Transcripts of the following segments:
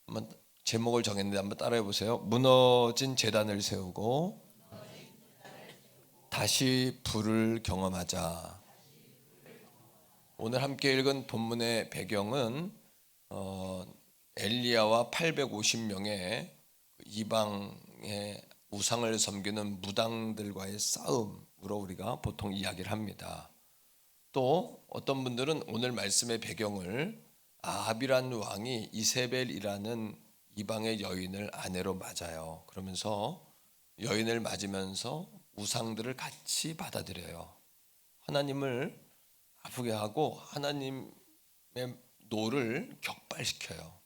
한번 제목을 정했는데 한번 따라해 보세요. 무너진 제단을 세우고 다시 불을 경험하자. 오늘 함께 읽은 본문의 배경은 엘리야와 850명의 이방의 우상을 섬기는 무당들과의 싸움으로 우리가 보통 이야기를 합니다. 또 어떤 분들은 오늘 말씀의 배경을 아합이란 왕이 이세벨이라는 이방의 여인을 아내로 맞아요. 그러면서 여인을 맞으면서 우상들을 같이 받아들여요. 하나님을 아프게 하고 하나님의 노를 격발시켜요.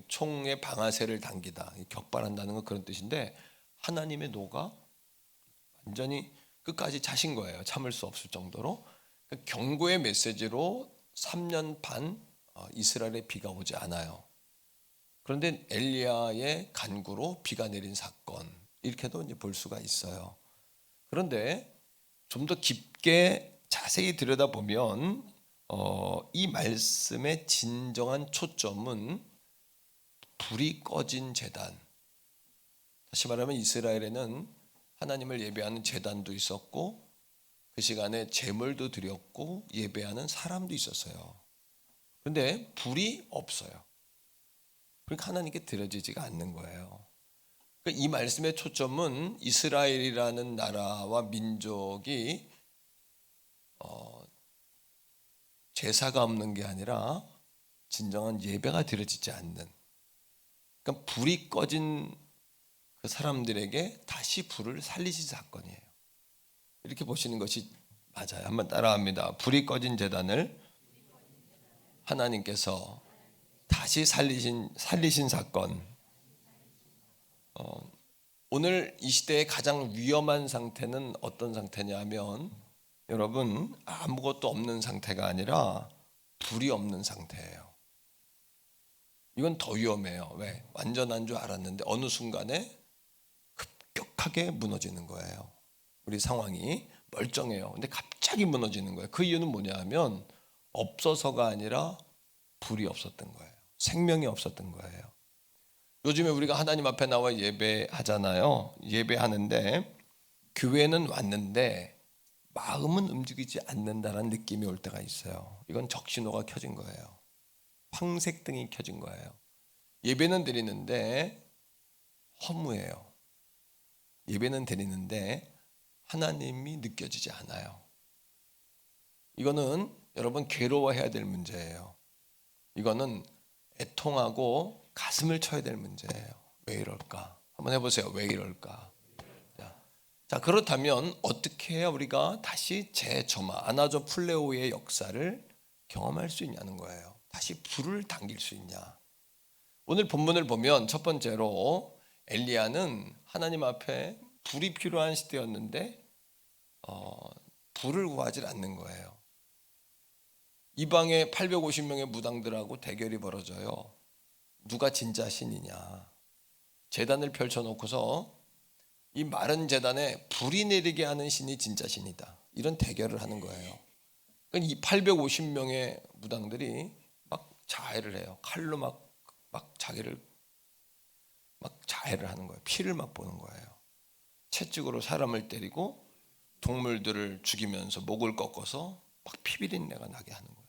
총에 방아쇠를 당기다, 격발한다는 건 그런 뜻인데 하나님의 노가 완전히 끝까지 차신 거예요. 참을 수 없을 정도로. 경고의 메시지로 3년 반 이스라엘에 비가 오지 않아요. 그런데 엘리야의 간구로 비가 내린 사건, 이렇게도 이제 볼 수가 있어요. 그런데 좀 더 깊게 자세히 들여다보면 이 말씀의 진정한 초점은 불이 꺼진 제단. 다시 말하면 이스라엘에는 하나님을 예배하는 제단도 있었고 그 시간에 제물도 드렸고 예배하는 사람도 있었어요. 그런데 불이 없어요. 그러니까 하나님께 드려지지가 않는 거예요. 그러니까 이 말씀의 초점은 이스라엘이라는 나라와 민족이 제사가 없는 게 아니라 진정한 예배가 드려지지 않는, 그러니까 불이 꺼진 그 사람들에게 다시 불을 살리신 사건이에요. 이렇게 보시는 것이 맞아요. 한번 따라합니다. 불이 꺼진 제단을 하나님께서 다시 살리신 사건. 오늘 이 시대의 가장 위험한 상태는 어떤 상태냐면, 여러분, 아무것도 없는 상태가 아니라 불이 없는 상태예요. 이건 더 위험해요. 왜? 완전한 줄 알았는데 어느 순간에 급격하게 무너지는 거예요. 우리 상황이 멀쩡해요. 근데 갑자기 무너지는 거예요. 그 이유는 뭐냐 하면 없어서가 아니라 불이 없었던 거예요. 생명이 없었던 거예요. 요즘에 우리가 하나님 앞에 나와 예배하잖아요. 예배하는데 교회는 왔는데 마음은 움직이지 않는다라는 느낌이 올 때가 있어요. 이건 적신호가 켜진 거예요. 황색등이 켜진 거예요. 예배는 드리는데 허무해요. 예배는 드리는데 하나님이 느껴지지 않아요. 이거는 여러분 괴로워해야 될 문제예요. 이거는 애통하고 가슴을 쳐야 될 문제예요. 왜 이럴까? 한번 해보세요. 왜 이럴까? 자, 그렇다면 어떻게 해야 우리가 다시 재점화, 아나조 플레오의 역사를 경험할 수 있냐는 거예요. 다시 불을 당길 수 있냐? 오늘 본문을 보면 첫 번째로 엘리야는 하나님 앞에 불이 필요한 시대였는데 불을 구하지 않는 거예요. 이방의 850명의 무당들하고 대결이 벌어져요. 누가 진짜 신이냐? 제단을 펼쳐놓고서 이 마른 제단에 불이 내리게 하는 신이 진짜 신이다, 이런 대결을 하는 거예요. 그러니까 이 850명의 무당들이 막 자해를 해요. 칼로 막 자기를 막 자해를 하는 거예요. 피를 막 보는 거예요. 채찍으로 사람을 때리고 동물들을 죽이면서 목을 꺾어서 막 피비린내가 나게 하는 거예요.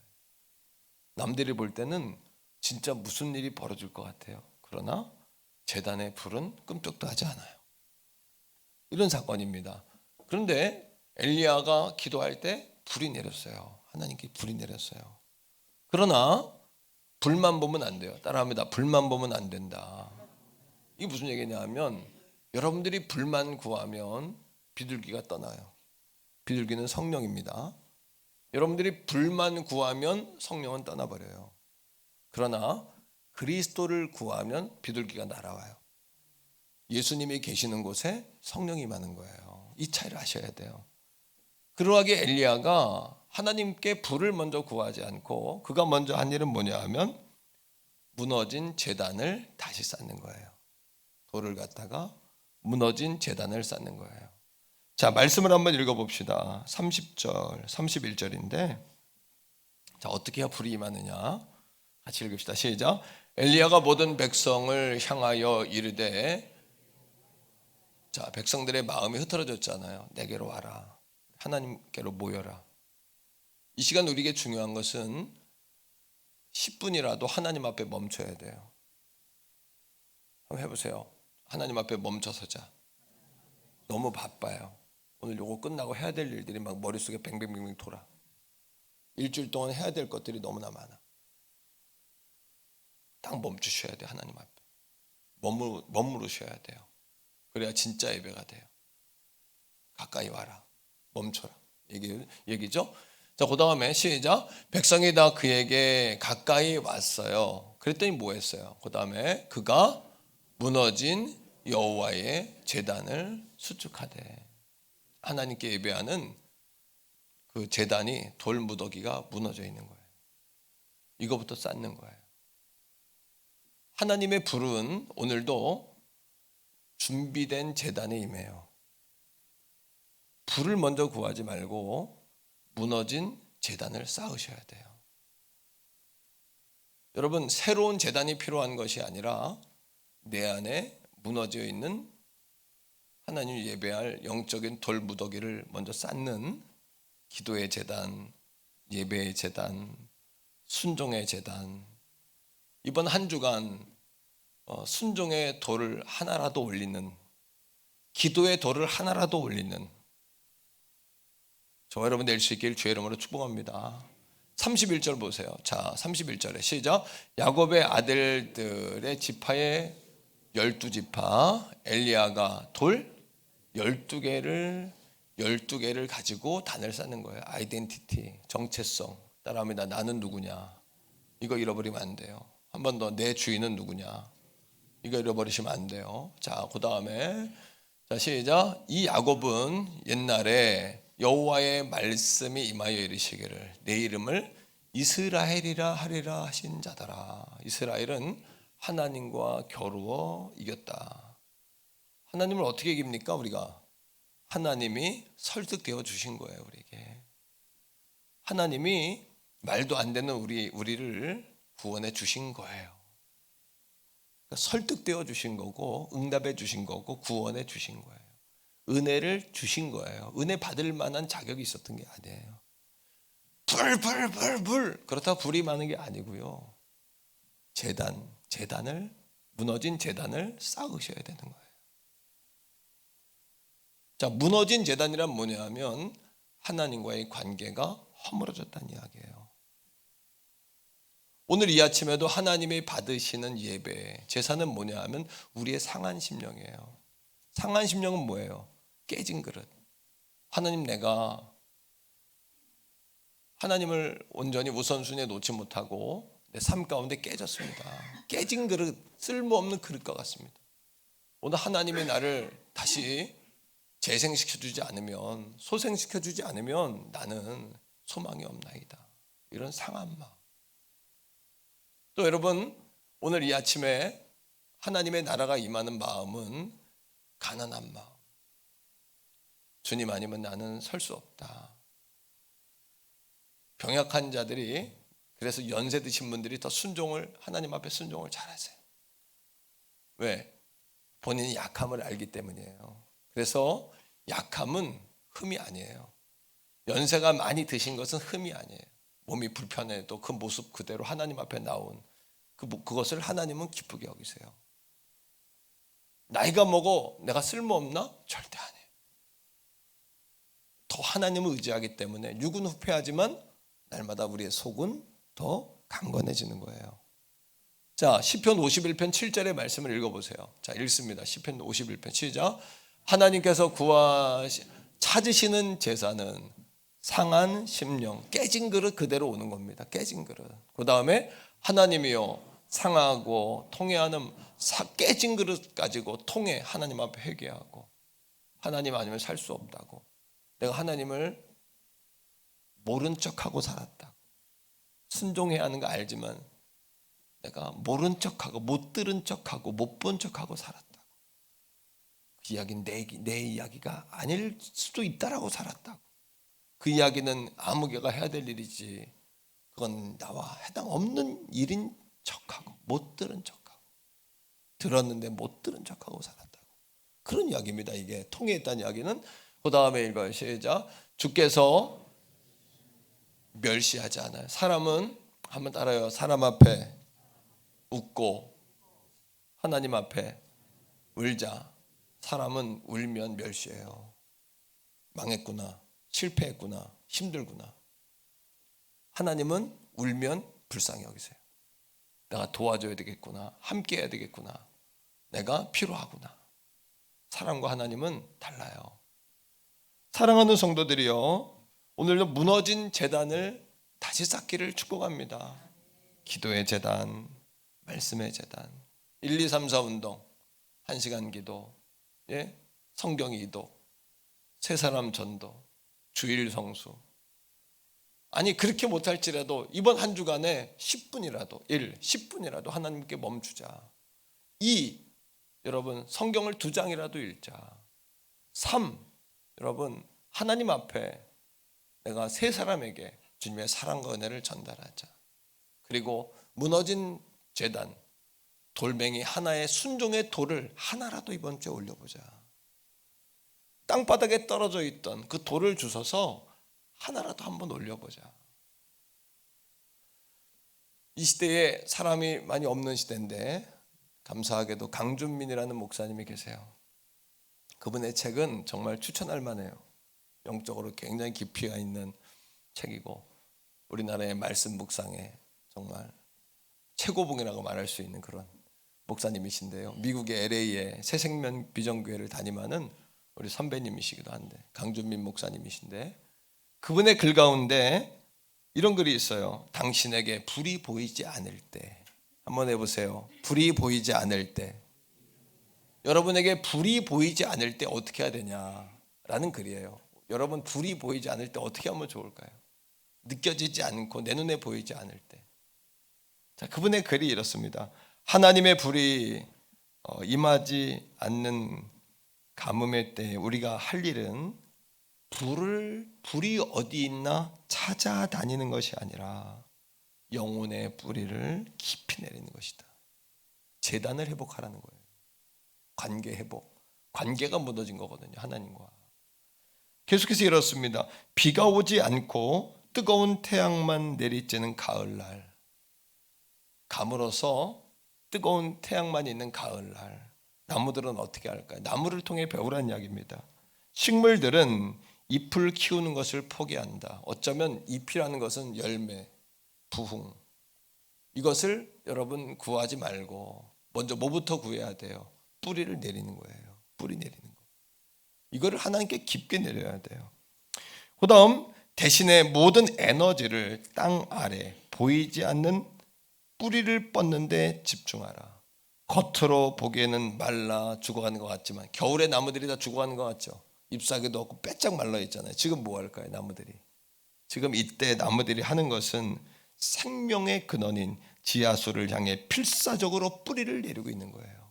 남들이 볼 때는 진짜 무슨 일이 벌어질 것 같아요. 그러나 제단의 불은 끔찍도 하지 않아요. 이런 사건입니다. 그런데 엘리야가 기도할 때 불이 내렸어요. 하나님께 불이 내렸어요. 그러나 불만 보면 안 돼요. 따라합니다. 불만 보면 안 된다. 이게 무슨 얘기냐 하면 여러분들이 불만 구하면 비둘기가 떠나요. 비둘기는 성령입니다. 여러분들이 불만 구하면 성령은 떠나버려요. 그러나 그리스도를 구하면 비둘기가 날아와요. 예수님이 계시는 곳에 성령이 많은 거예요. 이 차이를 아셔야 돼요. 그러하게 엘리야가 하나님께 불을 먼저 구하지 않고 그가 먼저 한 일은 뭐냐 하면 무너진 제단을 다시 쌓는 거예요. 돌을 갖다가 무너진 제단을 쌓는 거예요. 자, 말씀을 한번 읽어봅시다. 30절, 31절인데 자, 어떻게 해야 불이 임하느냐? 같이 읽읍시다. 시작. 엘리야가 모든 백성을 향하여 이르되, 자, 백성들의 마음이 흐트러졌잖아요. 내게로 와라. 하나님께로 모여라. 이 시간 우리에게 중요한 것은 10분이라도 하나님 앞에 멈춰야 돼요. 한번 해보세요. 하나님 앞에 멈춰 서자. 너무 바빠요. 오늘 요거 끝나고 해야 될 일들이 막 머릿속에 뱅뱅뱅뱅 돌아. 일주일 동안 해야 될 것들이 너무나 많아. 딱 멈추셔야 돼요. 하나님 앞에 머무르셔야 돼요. 그래야 진짜 예배가 돼요. 가까이 와라. 멈춰라. 얘기죠. 자, 그 다음에 시작. 백성이 다 그에게 가까이 왔어요. 그랬더니 뭐 했어요? 그 다음에 그가 무너진 여호와의 제단을 수축하되, 하나님께 예배하는 그 제단이 돌무더기가 무너져 있는 거예요. 이거부터 쌓는 거예요. 하나님의 불은 오늘도 준비된 제단에 임해요. 불을 먼저 구하지 말고 무너진 제단을 쌓으셔야 돼요. 여러분, 새로운 제단이 필요한 것이 아니라 내 안에 무너져 있는 하나님 예배할 영적인 돌무더기를 먼저 쌓는 기도의 제단, 예배의 제단, 순종의 제단. 이번 한 주간 순종의 돌을 하나라도 올리는, 기도의 돌을 하나라도 올리는 저와 여러분 될 수 있길 주의 이름으로 축복합니다. 31절 보세요. 자, 31절에 시작. 야곱의 아들들의 지파의 12지파 엘리야가 돌 12개를 가지고 단을 쌓는 거예요. 아이덴티티, 정체성. 따라합니다. 나는 누구냐? 이거 잃어버리면 안 돼요. 한 번 더, 내 주인은 누구냐? 이거 잃어버리시면 안 돼요. 자, 그 다음에 자, 시작. 이 야곱은 옛날에 여호와의 말씀이 임하여 이르시기를 내 이름을 이스라엘이라 하리라 하신 자더라. 이스라엘은 하나님과 겨루어 이겼다. 하나님을 어떻게 이깁니까? 우리가 하나님이 설득되어 주신 거예요. 우리에게 하나님이 말도 안 되는 우리를 구원해 주신 거예요. 그러니까 설득되어 주신 거고, 응답해 주신 거고, 구원해 주신 거예요. 은혜를 주신 거예요. 은혜 받을 만한 자격이 있었던 게 아니에요. 불 그렇다고 불이 많은 게 아니고요. 제단을, 무너진 제단을 쌓으셔야 되는 거예요. 자, 무너진 제단이란 뭐냐 하면 하나님과의 관계가 허물어졌다는 이야기예요. 오늘 이 아침에도 하나님이 받으시는 예배, 제사는 뭐냐 하면 우리의 상한 심령이에요. 상한 심령은 뭐예요? 깨진 그릇. 하나님, 내가 하나님을 온전히 우선순위에 놓지 못하고 내 삶 가운데 깨졌습니다. 깨진 그릇, 쓸모없는 그릇과 같습니다. 오늘 하나님이 나를 다시 재생시켜주지 않으면, 소생시켜주지 않으면 나는 소망이 없나이다. 이런 상한 마음. 또 여러분, 오늘 이 아침에 하나님의 나라가 임하는 마음은 가난한 마음. 주님 아니면 나는 설 수 없다. 병약한 자들이, 그래서 연세 드신 분들이 더 하나님 앞에 순종을 잘하세요. 왜? 본인이 약함을 알기 때문이에요. 그래서 약함은 흠이 아니에요. 연세가 많이 드신 것은 흠이 아니에요. 몸이 불편해도 그 모습 그대로 하나님 앞에 나온 그것을 하나님은 기쁘게 여기세요. 나이가 먹어 내가 쓸모없나? 절대 아니에요. 더 하나님을 의지하기 때문에 육은 후패하지만 날마다 우리의 속은 더 강건해지는 거예요. 자, 시편 51편 7절의 말씀을 읽어보세요. 자, 읽습니다. 시편 51편 시작. 하나님께서 찾으시는 제사는 상한 심령, 깨진 그릇 그대로 오는 겁니다. 깨진 그릇. 그 다음에 하나님이요, 상하고 통회하는 깨진 그릇 가지고 통회, 하나님 앞에 회개하고, 하나님 아니면 살 수 없다고, 내가 하나님을 모른 척하고 살았다고, 순종해야 하는 거 알지만 내가 모른 척하고 못 들은 척하고 못 본 척하고 살았다고, 그 이야기는 내 이야기가 아닐 수도 있다라고 살았다고, 그 이야기는 아무개가 해야 될 일이지 그건 나와 해당 없는 일인 척하고 못 들은 척하고 들었는데 못 들은 척하고 살았다고. 그런 이야기입니다. 이게 통해 있다는 이야기는. 그 다음에 읽어요. 시작. 주께서 멸시하지 않아요. 사람은 한번 따라요. 사람 앞에 웃고 하나님 앞에 울자. 사람은 울면 멸시해요. 망했구나, 실패했구나, 힘들구나. 하나님은 울면 불쌍히 여기세요. 내가 도와줘야 되겠구나, 함께 해야 되겠구나, 내가 필요하구나. 사람과 하나님은 달라요. 사랑하는 성도들이요, 오늘도 무너진 제단을 다시 쌓기를 축복합니다. 기도의 제단, 말씀의 제단, 1, 2, 3, 4 운동, 1시간 기도, 성경 이독, 세 사람 전도, 주일 성수. 아니 그렇게 못할지라도 이번 한 주간에 10분이라도 하나님께 멈추자. 2, 여러분 성경을 2장이라도 읽자. 3, 여러분 하나님 앞에 내가 세 사람에게 주님의 사랑과 은혜를 전달하자. 그리고 무너진 제단, 돌멩이 하나의 순종의 돌을 하나라도 이번 주에 올려보자. 땅바닥에 떨어져 있던 그 돌을 주워서 하나라도 한번 올려보자. 이 시대에 사람이 많이 없는 시대인데 감사하게도 강준민이라는 목사님이 계세요. 그분의 책은 정말 추천할 만해요. 영적으로 굉장히 깊이가 있는 책이고 우리나라의 말씀 묵상에 정말 최고봉이라고 말할 수 있는 그런 목사님이신데요. 미국의 LA에 새생명 비전교회를 담임하는 우리 선배님이시기도 한데 강준민 목사님이신데 그분의 글 가운데 이런 글이 있어요. 당신에게 불이 보이지 않을 때, 한번 해보세요. 불이 보이지 않을 때, 여러분에게 불이 보이지 않을 때 어떻게 해야 되냐라는 글이에요. 여러분 불이 보이지 않을 때 어떻게 하면 좋을까요? 느껴지지 않고 내 눈에 보이지 않을 때. 자, 그분의 글이 이렇습니다. 하나님의 불이 임하지 않는 가뭄의 때에 우리가 할 일은 불이 어디 있나 찾아다니는 것이 아니라 영혼의 뿌리를 깊이 내리는 것이다. 제단을 회복하라는 거예요. 관계 회복. 관계가 무너진 거거든요, 하나님과. 계속해서 이렇습니다. 비가 오지 않고 뜨거운 태양만 내리쬐는 가을날, 가물어서 뜨거운 태양만 있는 가을날, 나무들은 어떻게 할까요? 나무를 통해 배우라는 이야기입니다. 식물들은 잎을 키우는 것을 포기한다. 어쩌면 잎이라는 것은 열매, 부흥. 이것을 여러분 구하지 말고 먼저 뭐부터 구해야 돼요? 뿌리를 내리는 거예요. 뿌리 내리는 거. 이거를 하나님께 깊게 내려야 돼요. 그 다음 대신에 모든 에너지를 땅 아래 보이지 않는 뿌리를 뻗는 데 집중하라. 겉으로 보기에는 말라 죽어가는 것 같지만 겨울에 나무들이 다 죽어가는 것 같죠. 잎사귀도 없고 빼짝 말라 있잖아요. 지금 뭐 할까요? 나무들이. 지금 이때 나무들이 하는 것은 생명의 근원인 지하수를 향해 필사적으로 뿌리를 내리고 있는 거예요.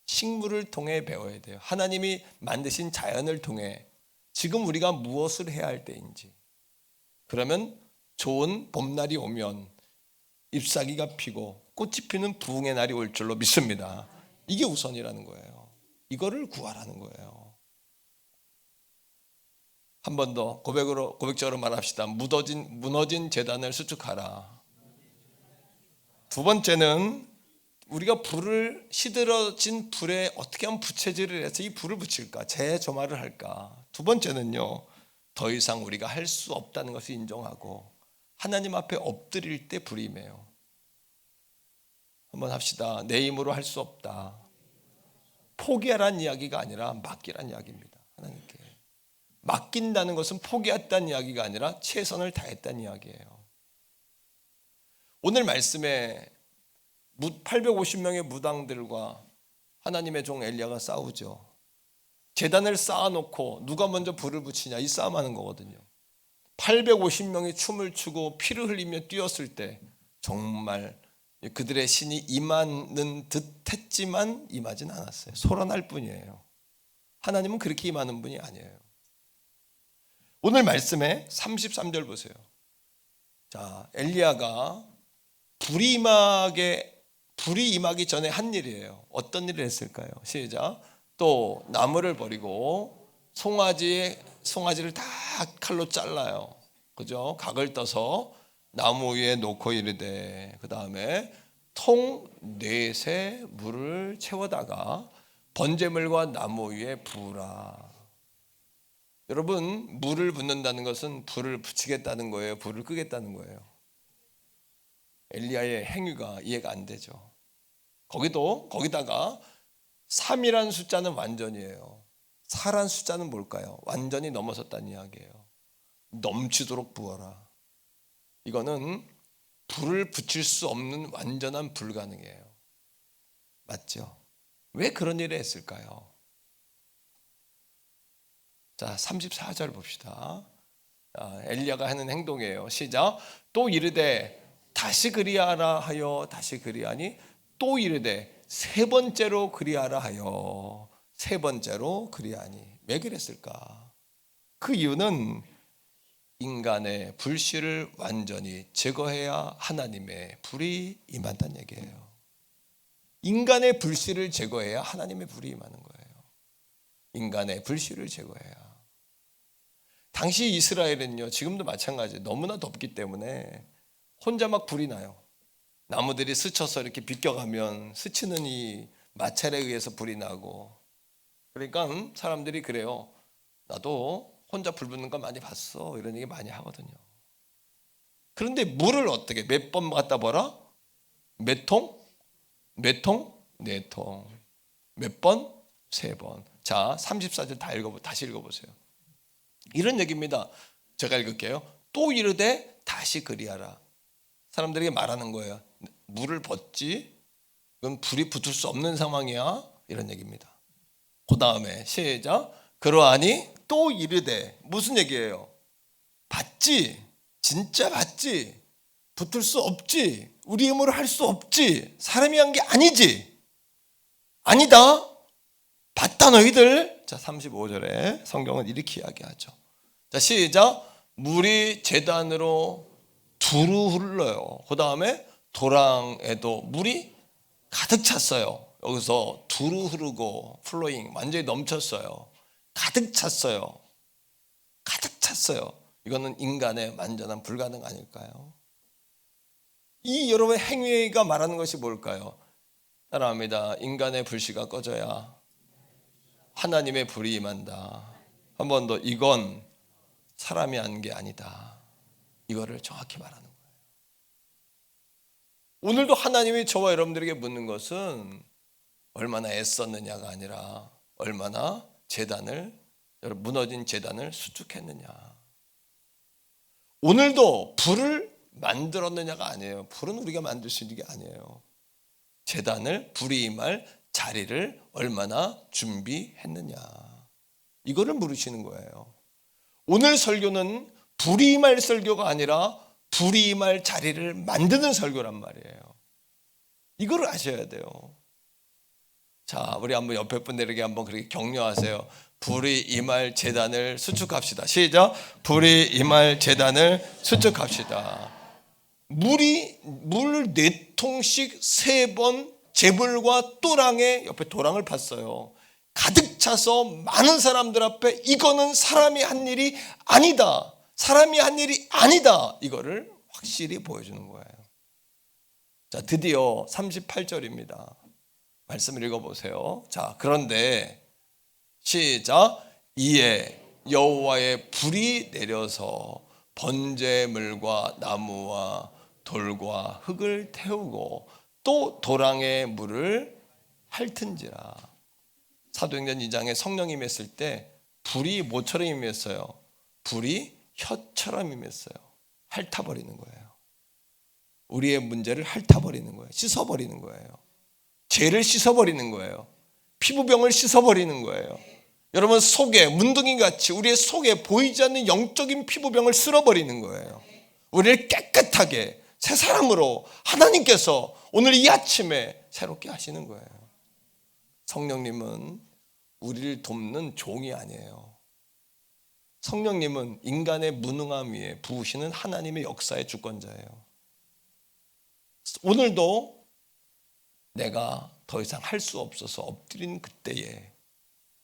식물을 통해 배워야 돼요. 하나님이 만드신 자연을 통해 지금 우리가 무엇을 해야 할 때인지. 그러면 좋은 봄날이 오면 잎사귀가 피고 꽃이 피는 부흥의 날이 올 줄로 믿습니다. 이게 우선이라는 거예요. 이거를 구하라는 거예요. 한 번 더 고백적으로 말합시다. 무너진 제단을 수축하라. 두 번째는 우리가 시들어진 불에 어떻게 하면 부채질을 해서 이 불을 붙일까? 재조말을 할까? 두 번째는요, 더 이상 우리가 할 수 없다는 것을 인정하고 하나님 앞에 엎드릴 때 불이 임해요. 한번 합시다. 내 힘으로 할 수 없다. 포기하라는 이야기가 아니라 맡기라는 이야기입니다. 하나님께. 맡긴다는 것은 포기했다는 이야기가 아니라 최선을 다했다는 이야기예요. 오늘 말씀에 850명의 무당들과 하나님의 종 엘리야가 싸우죠. 제단을 쌓아놓고 누가 먼저 불을 붙이냐 이 싸움하는 거거든요. 850명이 춤을 추고 피를 흘리며 뛰었을 때 정말 그들의 신이 임하는 듯 했지만 임하진 않았어요. 소란할 뿐이에요. 하나님은 그렇게 임하는 분이 아니에요. 오늘 말씀에 33절 보세요. 자, 엘리야가 불이 임하기 전에 한 일이에요. 어떤 일을 했을까요? 시작. 또 나무를 버리고 송아지를 다 칼로 잘라요. 그죠? 각을 떠서 나무 위에 놓고 이르되, 그 다음에 통 넷에 물을 채워다가 번제물과 나무 위에 부으라. 여러분, 물을 붓는다는 것은 불을 붙이겠다는 거예요? 불을 끄겠다는 거예요? 엘리야의 행위가 이해가 안 되죠. 거기다가 3이란 숫자는 완전이에요. 4란 숫자는 뭘까요? 완전히 넘어섰다는 이야기예요. 넘치도록 부어라. 이거는 불을 붙일 수 없는 완전한 불가능이에요. 맞죠? 왜 그런 일을 했을까요? 자, 34절 봅시다. 엘리야가 하는 행동이에요. 시작. 또 이르되 다시 그리하라 하여 다시 그리하니, 또 이르되 세 번째로 그리하라 하여 세 번째로 그리하니. 왜 그랬을까? 그 이유는 인간의 불씨를 완전히 제거해야 하나님의 불이 임한다는 얘기예요. 인간의 불씨를 제거해야 하나님의 불이 임하는 거예요. 인간의 불씨를 제거해야. 당시 이스라엘은요, 지금도 마찬가지예요. 너무나 덥기 때문에 혼자 막 불이 나요. 나무들이 스쳐서 이렇게 비껴가면 스치는 이 마찰에 의해서 불이 나고. 그러니까 사람들이 그래요. 나도 혼자 불 붙는 거 많이 봤어, 이런 얘기 많이 하거든요. 그런데 물을 어떻게 몇 번 갖다 버라? 몇 통? 몇 통? 네 통. 몇 번? 세 번. 자, 34절 다시 읽어보세요. 이런 얘기입니다. 제가 읽을게요. 또 이르되 다시 그리하라. 사람들에게 말하는 거예요. 물을 붓지? 그건 불이 붙을 수 없는 상황이야. 이런 얘기입니다. 그 다음에 시작. 그러하니 또 이르되, 무슨 얘기예요? 받지? 진짜 받지? 붙을 수 없지? 우리 힘으로 할 수 없지? 사람이 한 게 아니지? 아니다. 봤다 너희들. 자, 35절에 성경은 이렇게 이야기하죠. 자, 시작. 물이 제단으로 두루 흘러요. 그 다음에 도랑에도 물이 가득 찼어요. 여기서 두루 흐르고 플로잉, 완전히 넘쳤어요. 가득 찼어요. 가득 찼어요. 이거는 인간의 완전한 불가능 아닐까요? 이 여러분의 행위가 말하는 것이 뭘까요? 따라합니다. 인간의 불씨가 꺼져야 하나님의 불이 임한다. 한 번 더, 이건 사람이 한 게 아니다. 이거를 정확히 말하는 거예요. 오늘도 하나님이 저와 여러분들에게 묻는 것은 얼마나 애썼느냐가 아니라 얼마나 무너진 제단을 수축했느냐. 오늘도 불을 만들었느냐가 아니에요. 불은 우리가 만들 수 있는 게 아니에요. 제단을, 불이 임할 자리를 얼마나 준비했느냐. 이거를 물으시는 거예요. 오늘 설교는 불이 임할 설교가 아니라 불이 임할 자리를 만드는 설교란 말이에요. 이거를 아셔야 돼요. 자, 우리 한번 옆에 분들에게 한번 그렇게 격려하세요. 불이 임할 제단을 수축합시다. 시작. 불이 임할 제단을 수축합시다. 물 4통씩 3번 제물과 또랑에, 옆에 도랑을 팠어요. 가득 차서 많은 사람들 앞에 이거는 사람이 한 일이 아니다. 사람이 한 일이 아니다. 이거를 확실히 보여주는 거예요. 자, 드디어 38절입니다. 말씀을 읽어보세요. 자, 그런데 시작. 이에 여호와의 불이 내려서 번제물과 나무와 돌과 흙을 태우고 또 도랑의 물을 핥은지라. 사도행전 2장에 성령이 임했을 때 불이 뭐처럼 임했어요? 불이 혀처럼 임했어요. 핥아버리는 거예요. 우리의 문제를 핥아버리는 거예요. 씻어버리는 거예요. 죄를 씻어버리는 거예요. 피부병을 씻어버리는 거예요. 여러분, 속에 문둥이같이 우리의 속에 보이지 않는 영적인 피부병을 쓸어버리는 거예요. 우리를 깨끗하게 새 사람으로 하나님께서 오늘 이 아침에 새롭게 하시는 거예요. 성령님은 우리를 돕는 종이 아니에요. 성령님은 인간의 무능함 위에 부으시는 하나님의 역사의 주권자예요. 오늘도 내가 더 이상 할 수 없어서 엎드린 그때에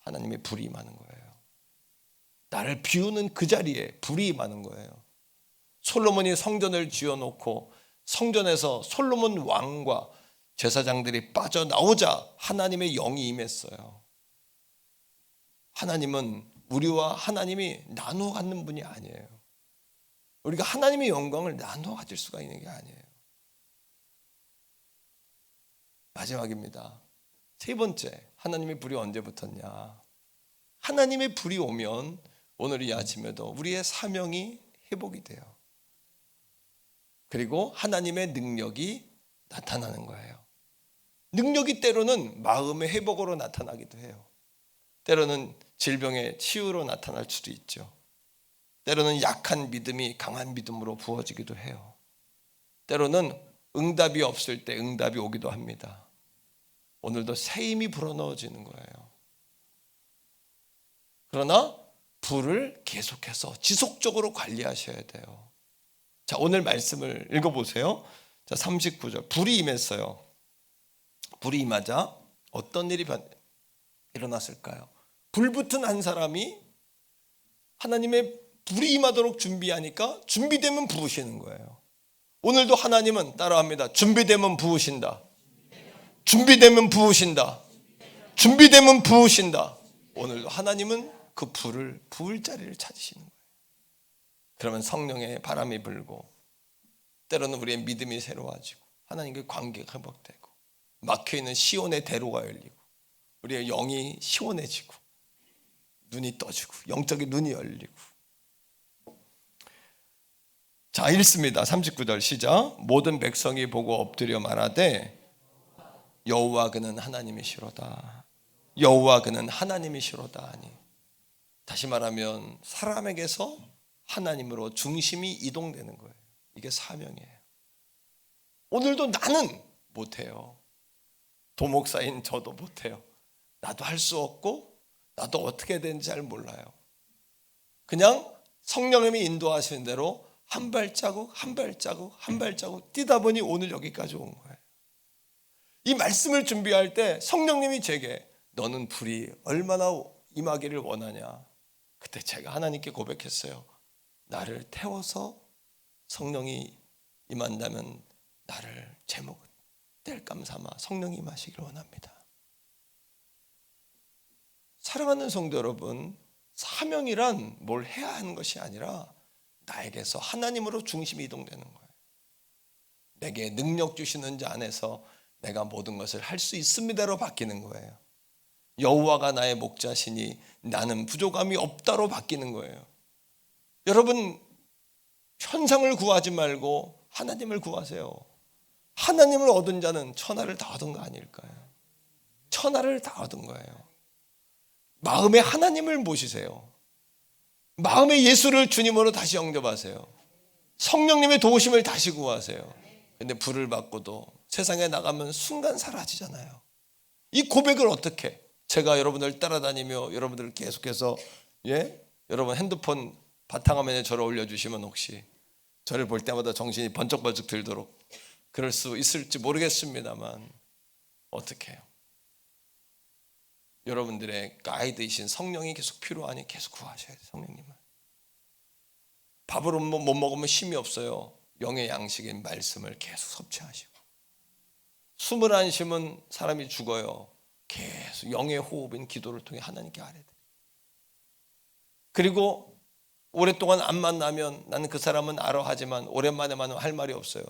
하나님의 불이 임하는 거예요. 나를 비우는 그 자리에 불이 임하는 거예요. 솔로몬이 성전을 지어놓고 성전에서 솔로몬 왕과 제사장들이 빠져나오자 하나님의 영이 임했어요. 하나님은 우리와 하나님이 나누어 갖는 분이 아니에요. 우리가 하나님의 영광을 나누어 가질 수가 있는 게 아니에요. 마지막입니다. 세 번째, 하나님의 불이 언제 붙었냐? 하나님의 불이 오면 오늘 이 아침에도 우리의 사명이 회복이 돼요. 그리고 하나님의 능력이 나타나는 거예요. 능력이 때로는 마음의 회복으로 나타나기도 해요. 때로는 질병의 치유로 나타날 수도 있죠. 때로는 약한 믿음이 강한 믿음으로 부어지기도 해요. 때로는 응답이 없을 때 응답이 오기도 합니다. 오늘도 새 힘이 불어넣어지는 거예요. 그러나 불을 계속해서 지속적으로 관리하셔야 돼요. 자, 오늘 말씀을 읽어보세요. 자, 39절. 불이 임했어요. 불이 임하자 어떤 일이 일어났을까요? 불 붙은 한 사람이 하나님의 불이 임하도록 준비하니까 준비되면 부으시는 거예요. 오늘도 하나님은 따라합니다. 준비되면 부으신다. 준비되면 부으신다. 준비되면 부으신다. 오늘도 하나님은 그 불을 부을 자리를 찾으시는 거예요. 그러면 성령의 바람이 불고 때로는 우리의 믿음이 새로워지고 하나님과의 관계가 회복되고 막혀있는 시온의 대로가 열리고 우리의 영이 시원해지고 눈이 떠지고 영적인 눈이 열리고. 자, 읽습니다. 39절 시작. 모든 백성이 보고 엎드려 말하되 여호와 그는 하나님이시로다. 여호와 그는 하나님이시로다 하니. 다시 말하면 사람에게서 하나님으로 중심이 이동되는 거예요. 이게 사명이에요. 오늘도 나는 못해요. 도목사인 저도 못해요. 나도 할 수 없고 나도 어떻게 되는지 잘 몰라요. 그냥 성령님이 인도하시는 대로 한 발자국 한 발자국 한 발자국 뛰다 보니 오늘 여기까지 온 거예요. 이 말씀을 준비할 때 성령님이 제게 너는 불이 얼마나 임하기를 원하냐. 그때 제가 하나님께 고백했어요. 나를 태워서 성령이 임한다면 나를 제목 뗄감 삼아 성령이 임하시기를 원합니다. 사랑하는 성도 여러분, 사명이란 뭘 해야 하는 것이 아니라 나에게서 하나님으로 중심이 이동되는 거예요. 내게 능력 주시는 자 안에서 내가 모든 것을 할 수 있습니다로 바뀌는 거예요. 여호와가 나의 목자시니 나는 부족함이 없다로 바뀌는 거예요. 여러분, 현상을 구하지 말고 하나님을 구하세요. 하나님을 얻은 자는 천하를 다 얻은 거 아닐까요? 천하를 다 얻은 거예요. 마음에 하나님을 모시세요. 마음에 예수를 주님으로 다시 영접하세요. 성령님의 도우심을 다시 구하세요. 근데 불을 받고도 세상에 나가면 순간 사라지잖아요. 이 고백을 어떻게? 제가 여러분을 따라다니며 여러분들을 계속해서 여러분 핸드폰 바탕화면에 저를 올려주시면 혹시 저를 볼 때마다 정신이 번쩍번쩍 들도록 그럴 수 있을지 모르겠습니다만 어떻게 해요? 여러분들의 가이드이신 성령이 계속 필요하니 계속 구하셔야 돼요. 성령님을. 밥을 못 먹으면 힘이 없어요. 영의 양식인 말씀을 계속 섭취하시고. 숨을 안 쉬면 사람이 죽어요. 계속 영의 호흡인 기도를 통해 하나님께 아뢰드려요. 그리고 오랫동안 안 만나면 나는 그 사람은 알아 하지만 오랜만에 만나면 할 말이 없어요.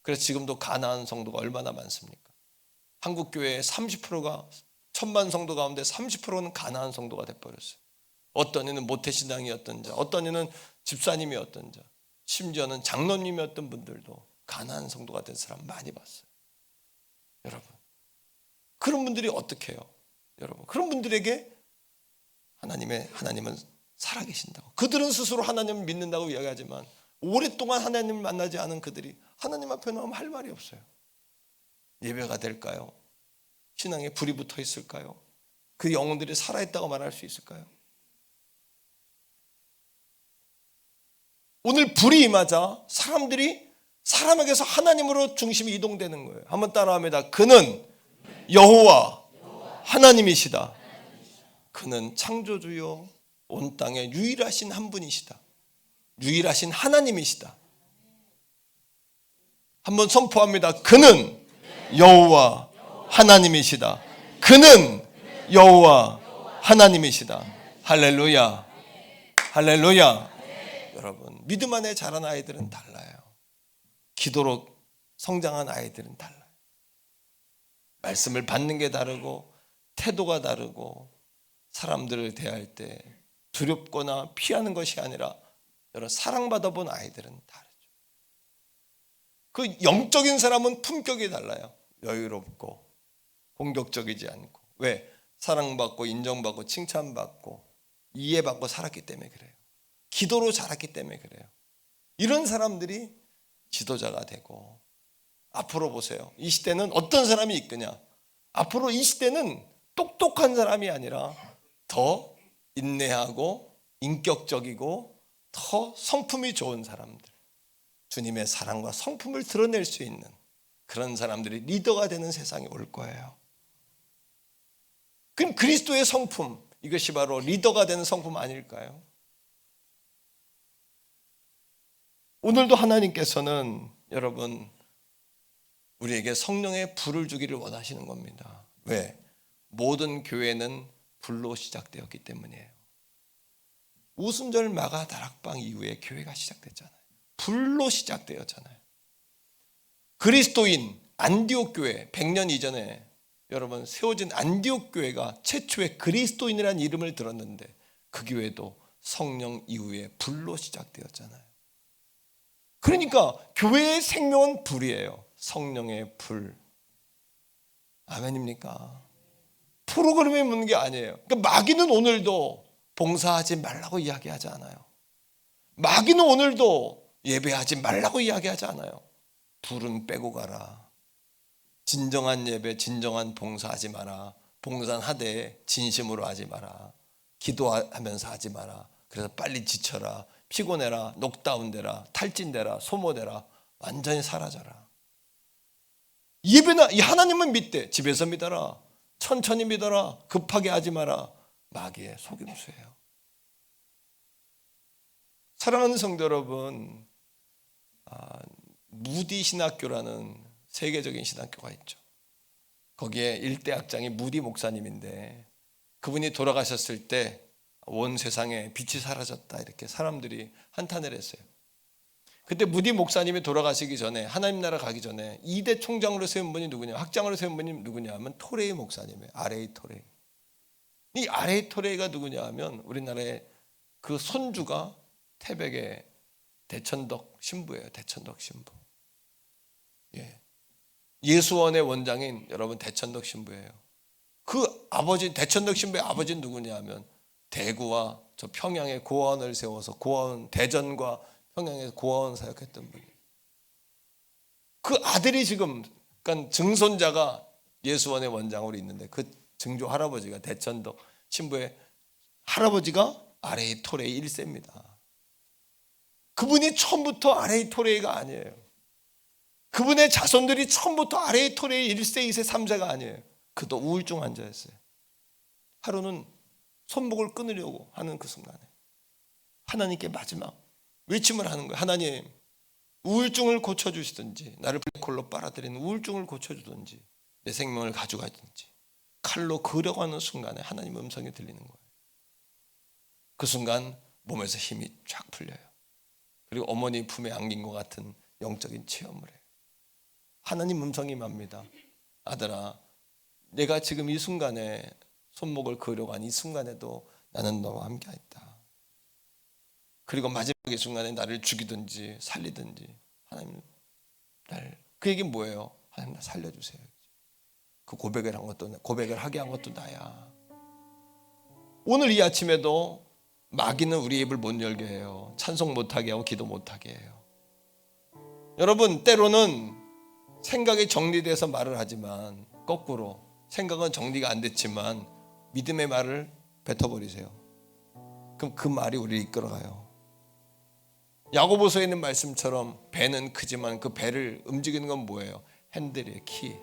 그래서 지금도 가나안 성도가 얼마나 많습니까? 한국교회의 30%가 1000만 성도 가운데 30%는 가나안 성도가 돼버렸어요. 어떤 이는 모태신앙이었던 자, 어떤 이는 집사님이었던 자, 심지어는 장로님이었던 분들도 가나안 성도가 된 사람 많이 봤어요. 여러분, 그런 분들이 어떻게 해요? 여러분, 그런 분들에게 하나님은 살아계신다고. 그들은 스스로 하나님을 믿는다고 이야기하지만 오랫동안 하나님을 만나지 않은 그들이 하나님 앞에 나오면 할 말이 없어요. 예배가 될까요? 신앙에 불이 붙어 있을까요? 그 영혼들이 살아있다고 말할 수 있을까요? 오늘 불이 임하자 사람들이 사람에게서 하나님으로 중심이 이동되는 거예요. 한번 따라합니다. 그는 여호와 하나님이시다. 그는 창조주요 온 땅에 유일하신 한 분이시다. 유일하신 하나님이시다. 한번 선포합니다. 그는 여호와 하나님이시다. 그는 여호와 하나님이시다. 할렐루야. 할렐루야. 여러분, 믿음 안에 자란 아이들은 달라요. 기도로 성장한 아이들은 달라요. 말씀을 받는 게 다르고 태도가 다르고 사람들을 대할 때 두렵거나 피하는 것이 아니라 여러분, 사랑받아 본 아이들은 다르죠. 그 영적인 사람은 품격이 달라요. 여유롭고 공격적이지 않고. 왜? 사랑받고 인정받고 칭찬받고 이해받고 살았기 때문에 그래요. 기도로 자랐기 때문에 그래요. 이런 사람들이 지도자가 되고, 앞으로 보세요. 이 시대는 어떤 사람이 이끄냐? 앞으로 이 시대는 똑똑한 사람이 아니라 더 인내하고 인격적이고 더 성품이 좋은 사람들, 주님의 사랑과 성품을 드러낼 수 있는 그런 사람들이 리더가 되는 세상이 올 거예요. 그럼 그리스도의 성품, 이것이 바로 리더가 되는 성품 아닐까요? 오늘도 하나님께서는 여러분 우리에게 성령의 불을 주기를 원하시는 겁니다. 왜? 모든 교회는 불로 시작되었기 때문이에요. 우순절 마가 다락방 이후에 교회가 시작됐잖아요. 불로 시작되었잖아요. 그리스도인 안디옥 교회 100년 이전에 여러분 세워진 안디옥 교회가 최초의 그리스도인이라는 이름을 들었는데 그 교회도 성령 이후에 불로 시작되었잖아요. 그러니까 교회의 생명은 불이에요. 성령의 불. 아멘입니까? 프로그램에 묻는 게 아니에요. 그러니까 마귀는 오늘도 봉사하지 말라고 이야기하지 않아요. 마귀는 오늘도 예배하지 말라고 이야기하지 않아요. 불은 빼고 가라. 진정한 예배, 진정한 봉사하지 마라. 봉사는 하되 진심으로 하지 마라. 기도하면서 하지 마라. 그래서 빨리 지쳐라. 피곤해라. 녹다운되라. 탈진되라. 소모되라. 완전히 사라져라. 예배나 하나님은 믿되 집에서 믿어라. 천천히 믿어라. 급하게 하지 마라. 마귀의 속임수예요. 사랑하는 성도 여러분, 무디 신학교라는 세계적인 신학교가 있죠. 거기에 일대 학장이 무디 목사님인데 그분이 돌아가셨을 때 온 세상에 빛이 사라졌다 이렇게 사람들이 한탄을 했어요. 그때 무디 목사님이 돌아가시기 전에 하나님 나라 가기 전에 2대 총장으로 세운 분이 누구냐, 학장으로 세운 분이 누구냐 하면 토레이 목사님이에요. 아레이 토레이. 이 아레이 토레이가 누구냐 하면 우리나라의 그 손주가 태백의 대천덕 신부예요. 대천덕 신부. 예. 예수원의 원장인 여러분 대천덕 신부예요. 그 아버지 대천덕 신부의 아버지는 누구냐 하면 대구와 저 평양에 고아원을 세워서 고아원 대전과 평양에서 고아원 사역했던 분이에요. 그 아들이 지금 그러니까 증손자가 예수원의 원장으로 있는데 그 증조 할아버지가 대천덕 신부의 할아버지가 아레이 토레이 1세입니다. 그분이 처음부터 아레이 토레이가 아니에요. 그분의 자손들이 처음부터 아레이 토레이 1세, 2세, 3세가 아니에요. 그도 우울증 환자였어요. 하루는 손목을 끊으려고 하는 그 순간에 하나님께 마지막 외침을 하는 거예요. 하나님, 우울증을 고쳐주시든지 나를 블랙홀로 빨아들이는 우울증을 고쳐주든지 내 생명을 가져가든지 칼로 그려가는 순간에 하나님 음성이 들리는 거예요. 그 순간 몸에서 힘이 쫙 풀려요. 그리고 어머니 품에 안긴 것 같은 영적인 체험을 해요. 하나님 음성이 맙니다. 아들아, 내가 지금 이 순간에 손목을 그려간 이 순간에도 나는 너와 함께했다. 그리고 마지막의 순간에 나를 죽이든지 살리든지 하나님 그 얘기는 뭐예요? 하나님 나 살려주세요. 그 고백을 하게 한 것도 나야. 오늘 이 아침에도 마귀는 우리 입을 못 열게 해요. 찬송 못하게 하고 기도 못하게 해요. 여러분 때로는 생각이 정리돼서 말을 하지만 거꾸로 생각은 정리가 안 됐지만 믿음의 말을 뱉어버리세요. 그럼 그 말이 우리를 이끌어가요. 야고보서에 있는 말씀처럼 배는 크지만 그 배를 움직이는 건 뭐예요? 핸들이에요. 키.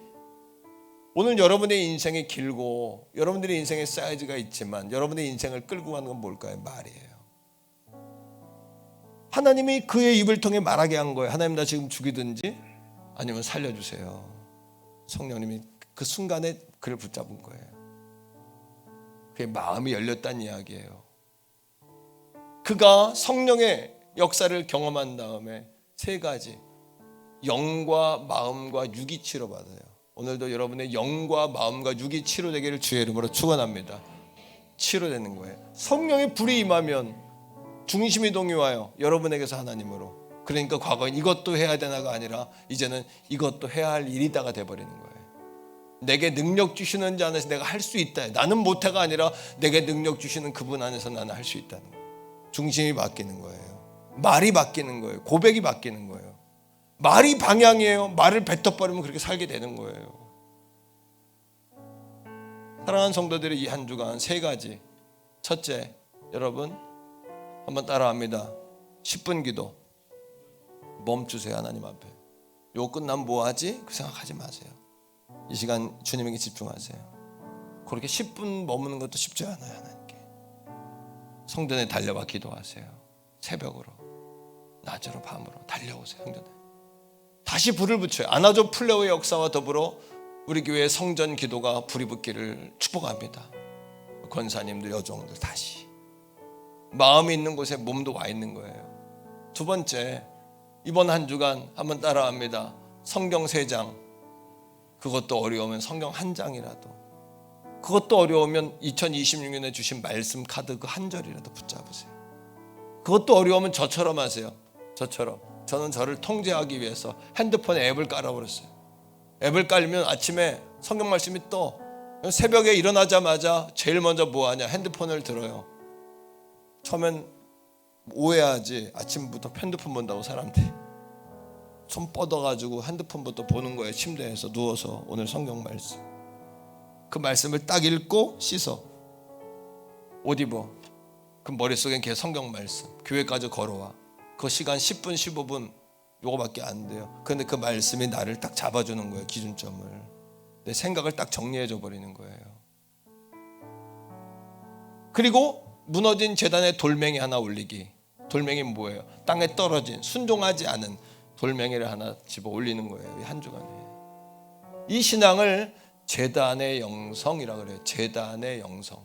오늘 여러분의 인생이 길고 여러분들의 인생의 사이즈가 있지만 여러분의 인생을 끌고 가는 건 뭘까요? 말이에요. 하나님이 그의 입을 통해 말하게 한 거예요. 하나님 나 지금 죽이든지 아니면 살려주세요. 성령님이 그 순간에 그를 붙잡은 거예요. 그의 마음이 열렸다는 이야기예요. 그가 성령의 역사를 경험한 다음에 세 가지, 영과 마음과 육이 치료받아요. 오늘도 여러분의 영과 마음과 육이 치료되기를 주의 이름으로 축원합니다. 치료되는 거예요. 성령의 불이 임하면 중심이 동요와요. 여러분에게서 하나님으로. 그러니까 과거엔 이것도 해야 되나가 아니라 이제는 이것도 해야 할 일이다가 돼버리는 거예요. 내게 능력 주시는 자 안에서 내가 할 수 있다. 나는 못해가 아니라 내게 능력 주시는 그분 안에서 나는 할 수 있다는 거예요. 중심이 바뀌는 거예요. 말이 바뀌는 거예요. 고백이 바뀌는 거예요. 말이 방향이에요. 말을 뱉어버리면 그렇게 살게 되는 거예요. 사랑하는 성도들의 이 한 주간 세 가지. 첫째, 여러분 한번 따라합니다. 10분 기도. 멈추세요. 하나님 앞에. 요 끝나면 뭐 하지? 그 생각하지 마세요. 이 시간 주님에게 집중하세요. 그렇게 10분 머무는 것도 쉽지 않아요. 하나님께. 성전에 달려와 기도하세요. 새벽으로, 낮으로, 밤으로 달려오세요. 성전에. 다시 불을 붙여요. 아나조 플레오의 역사와 더불어 우리 교회 성전 기도가 불이 붙기를 축복합니다. 권사님들, 여종들 다시 마음이 있는 곳에 몸도 와 있는 거예요. 두 번째, 이번 한 주간 한번 따라합니다. 성경 3장. 그것도 어려우면 성경 1장이라도, 그것도 어려우면 2026년에 주신 말씀 카드 그 한 절이라도 붙잡으세요. 그것도 어려우면 저처럼 하세요. 저처럼. 저는 저를 통제하기 위해서 핸드폰에 앱을 깔아버렸어요. 앱을 깔면 아침에 성경 말씀이 떠. 새벽에 일어나자마자 제일 먼저 뭐 하냐? 핸드폰을 들어요. 처음엔 오해하지. 아침부터 핸드폰 본다고 사람들이. 손 뻗어가지고 핸드폰부터 보는 거예요. 침대에서 누워서 오늘 성경 말씀. 그 말씀을 딱 읽고 씻어. 옷 입어. 그 머릿속엔 걔 성경 말씀. 교회까지 걸어와. 그 시간 10분 15분 요거밖에 안 돼요. 그런데 그 말씀이 나를 딱 잡아주는 거예요. 기준점을. 내 생각을 딱 정리해줘 버리는 거예요. 그리고 무너진 제단에 돌멩이 하나 올리기. 돌멩이는 뭐예요? 땅에 떨어진 순종하지 않은 돌멩이를 하나 집어 올리는 거예요. 이 한 주간에. 이 신앙을 제단의 영성이라고 그래요. 제단의 영성.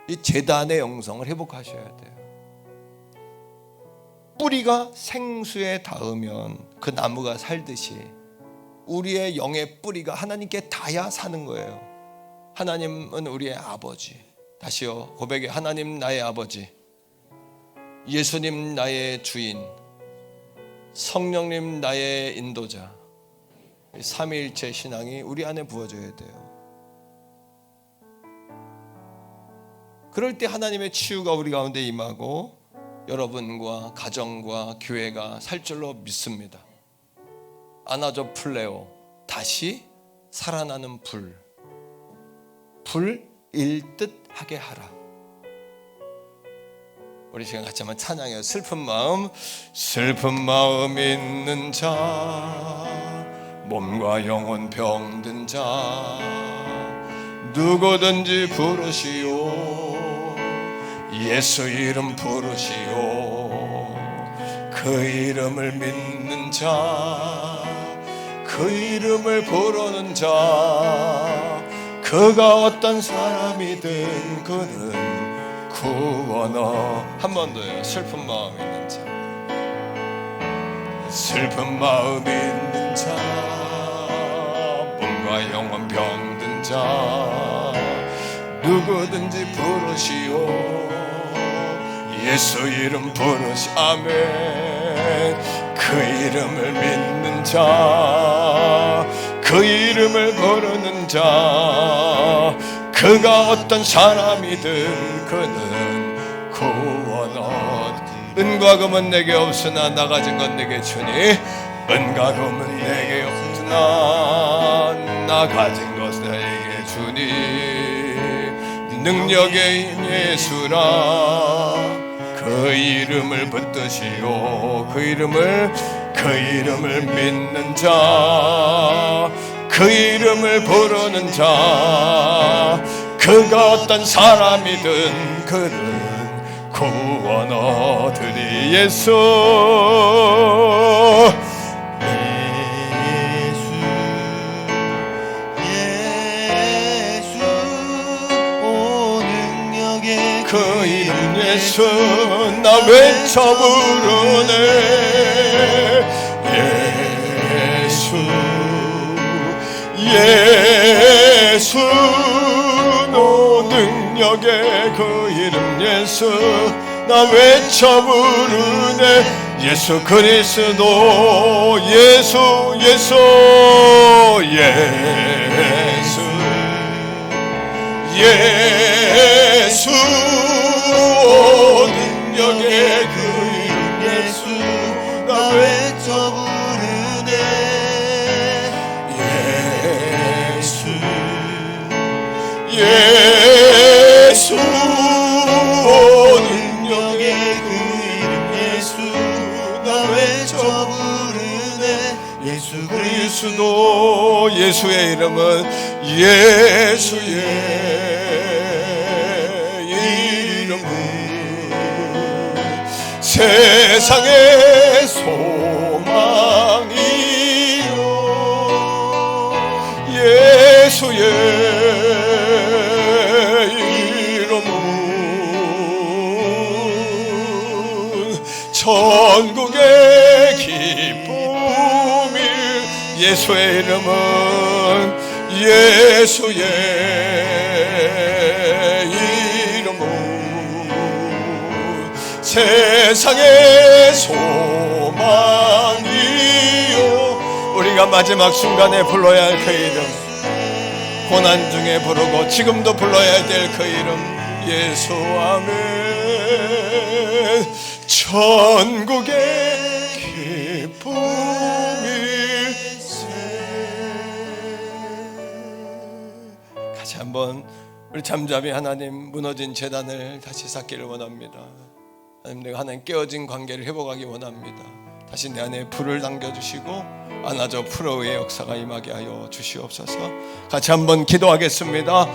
이 제단의 영성을 회복하셔야 돼요. 뿌리가 생수에 닿으면 그 나무가 살듯이 우리의 영의 뿌리가 하나님께 닿아야 사는 거예요. 하나님은 우리의 아버지. 다시요. 고백에 하나님 나의 아버지, 예수님 나의 주인, 성령님 나의 인도자. 삼위일체 신앙이 우리 안에 부어져야 돼요. 그럴 때 하나님의 치유가 우리 가운데 임하고 여러분과 가정과 교회가 살 줄로 믿습니다. 아나조 플레오, 다시 살아나는 불, 불일 듯 하게 하라. 우리 시간 같이 한번 찬양해요. 슬픈 마음 있는 자, 몸과 영혼 병든 자, 누구든지 부르시오. 예수 이름 부르시오. 그 이름을 믿는 자, 그 이름을 부르는 자, 그가 어떤 사람이든 그는 구원어. 한 번 더요. 슬픈 마음 있는 자, 슬픈 마음 있는 자, 몸과 영혼 병든 자, 누구든지 부르시오. 예수 이름 부르시. 아멘. 그 이름을 믿는 자, 그 이름을 부르는 자, 그가 어떤 사람이든 그는 구원 얻. 은과 금은 내게 없으나 나 가진 건 내게 주니, 은과 금은 내게 없으나 나 가진 것은 내게 주니, 능력의 예수라. 그 그 이름을 붙드시오. 그 이름을 믿는 자, 그 이름을 부르는 자, 그가 어떤 사람이든 그는 구원 얻으리. 예수 그 이름 예수 나 외쳐 부르네. 예수 노 능력의 그 이름 예수 나 외쳐 부르네. 예수 그리스도 예수 능력의 그 이름 예수 나 외쳐 부르네. 예수 능력의 그 이름 예수 나 외쳐 부르네. 예수 그리스도 예수의 이름은 예수의 세상의 소망이요. 예수의 이름은 천국의 기쁨이. 예수의 이름은 예수의 세상의 소망이요. 우리가 마지막 순간에 불러야 할 그 이름, 고난 중에 부르고 지금도 불러야 될 그 이름 예수. 아멘. 천국의 기쁨일세. 같이 한번 우리 잠잠히 하나님 무너진 제단을 다시 쌓기를 원합니다. 하나님, 내가 하나님 깨어진 관계를 회복하기 원합니다. 다시 내 안에 불을 당겨주시고 안아줘 풀어의 역사가 임하게 하여 주시옵소서. 같이 한번 기도하겠습니다.